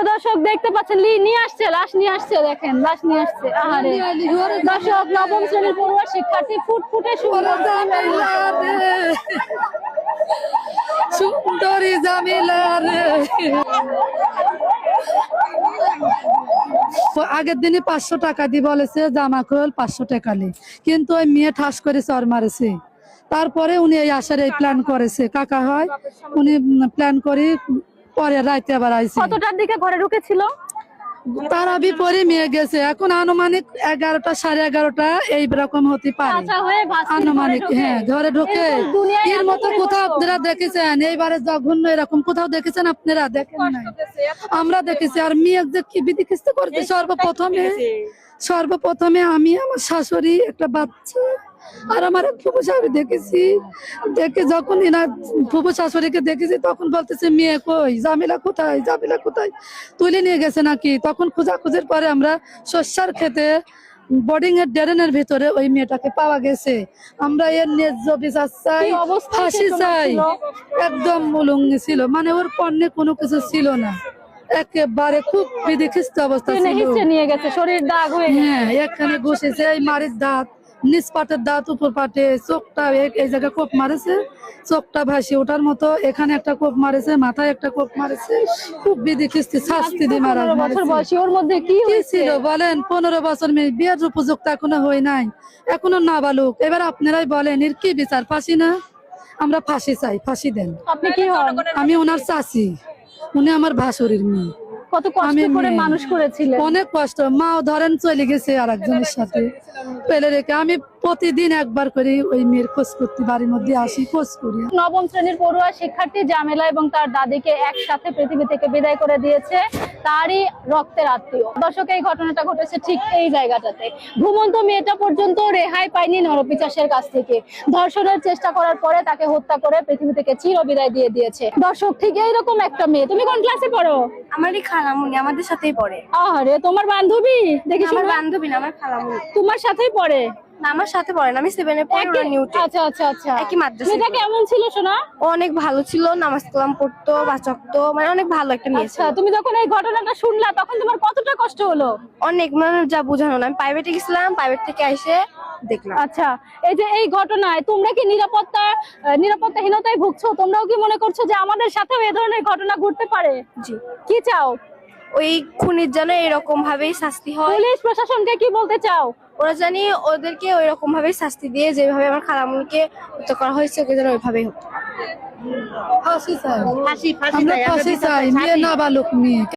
দর্শক দেখতে পাচ্ছেন নিয়ে আসছে, লাশ নিয়ে আসছে, দেখেন লাশ নিয়ে আসছে। আহারে দর্শক, নবম শ্রেণীর পড়ুয়া শিক্ষার্থী ফুটফুটে সুন্দরী জামিলা রে। আগের দিনে 500 টাকা দিয়ে বলেছে জামা খোল 500 টাকা লি, কিন্তু ওই মেয়ে ঠাস করে চর মারেছে। তারপরে উনি এই আসার এই প্ল্যান করেছে, কাকা হয় উনি প্ল্যান করে পরে রাইতে আবার আইছে। কতটার দিকে ঘরে ঢুকেছিল? তারাবি পরে মেয়ে গেছে, এখন আনুমানিক 11টা 11:30 এইরকম হতে পারে আনুমানিক। হ্যাঁ, ঘরে ঢুকে এর মতো কোথাও আপনারা দেখেছেন? এইবারে জঘন্য এরকম কোথাও দেখেছেন আপনারা? দেখেন নাই, আমরা দেখেছি। আর মেয়ে যে কি বিধি কিস্তি করতে, সর্বপ্রথমে আমি, আমার শাশুড়ি, একটা বাচ্চা আর আমার ফুফু শাশুড়ি দেখেছি। দেখে যখন এনার ফুফু শাশুড়িকে দেখেছি তখন বলতেছে মেয়ে কই, জামিলা কোথায়, জামিলা কোথায়, তুলে নিয়ে গেছে নাকি। তখন খোঁজাখুঁজির পরে আমরা শস্যার খেতে বোর্ডিং এর ড্রেনের ভিতরে ওই মেয়েটাকে পাওয়া গেছে। আমরা এর ন্যায্য বিচার চাই, ফাঁসি চাই। একদম উলঙ্গি ছিল, মানে ওর পণ্যে কোনো কিছু ছিল না, একেবারে খুব বিধিখিস্ত অবস্থা ছিল। নিয়ে গেছে, শরীর দাগ হয়ে গেছে। হ্যাঁ, এখানে ঘষেছে, এই মারির দাঁত, নিচ পাটের দাঁত, উপর পাটে, চোখটা এই জায়গায় কোপ মারেছে, চোখটা ভাসি ওটার মতো, এখানে একটা কোপ মারেছে, মাথায় একটা কোপ মারেছে। খুব বিধিখিস্তি শাস্তি দিয়ে মারা। 15 বছর বয়সী, ওর মধ্যে কি ছিল বলেন? 15 বছর মেয়ে, বিয়ের উপযুক্ত এখনো হয় নাই, এখনো নাবালক। এবার আপনারাই বলেন এর কি বিচার? ফাঁসি না? আমরা ফাঁসি চাই, ফাঁসি দেন। আপনি কি হন? আমি ওনার চাচি, উনি আমার ভাসুরের মেয়ে। কত কষ্ট করে মানুষ করেছিলেন? অনেক কষ্ট। মাও ধরেন চলে গেছে আর একজনের সাথে ফেলে রেখে। আমি প্রতিদিন একবার করে ওই মেয়ের খোঁজ করতে বাড়ির মধ্যে আসি, খোঁজ করি। নবম শ্রেণীর পড়ুয়া শিক্ষার্থী জামেলা এবং তার দাদিকে একসাথে পৃথিবী থেকে বিদায় করে দিয়েছে তারই রক্তের আত্মীয়। দর্শক, এই ঘটনাটা ঘটেছে ঠিক এই জায়গাটাতে। ঘুমন্ত মেয়েটা পর্যন্ত রেহাই পায়নি নরপিচাসের কাছ থেকে। ধর্ষণের চেষ্টা করার পরে তাকে হত্যা করে পৃথিবী থেকে চির বিদায় দিয়ে দিয়েছে। দর্শক, ঠিক এইরকম একটা মেয়ে। তুমি কোন ক্লাসে পড়ো? আমারই খালামুনি আমাদের সাথেই পড়ে। আরে, তোমার বান্ধবী? দেখি আমার বান্ধবী না, আমার খালামুনি। তোমার সাথেই পড়ে? না, আমার সাথে পড়ে না, আমি 7 এ পড়ি, ওরা নিউটে। আচ্ছা আচ্ছা আচ্ছা, একই মাদ্রাসায়। মেয়েটা কেমন ছিল শোনা? অনেক ভালো ছিল, নামাজ কালাম পড়তো, বাঁচতো, মানে অনেক ভালো একটা মেয়ে ছিল। আচ্ছা, তুমি যখন এই ঘটনাটা শুনলা তখন তোমার কতটা কষ্ট হলো? অনেক, মানে যা বোঝানো না। আমি প্রাইভেটে গেছিলাম, প্রাইভেট থেকে এসে দেখলাম। আচ্ছা, এই যে এই ঘটনায় তোমরা কি নিরাপত্তাহীনতায় ভুগছো? তোমরাও কি মনে করছো যে আমাদের সাথেও এই ধরনের ঘটনা ঘটতে পারে? জি। কি চাও? ওই খুনির যেন এরকম ভাবেই শাস্তি হয়। পুলিশ প্রশাসনকে কি বলতে চাও? ওরা জানি ওদেরকে ওই রকম ভাবেই শাস্তি দিয়ে, যেভাবে আমার খালামুনিকে হত্যা করা হয়েছে ওকে যেন ওইভাবেই হোক। ফাঁসি চাই, আমরা ফাঁসি চাই। মেয়ে নাবালক মেয়ে।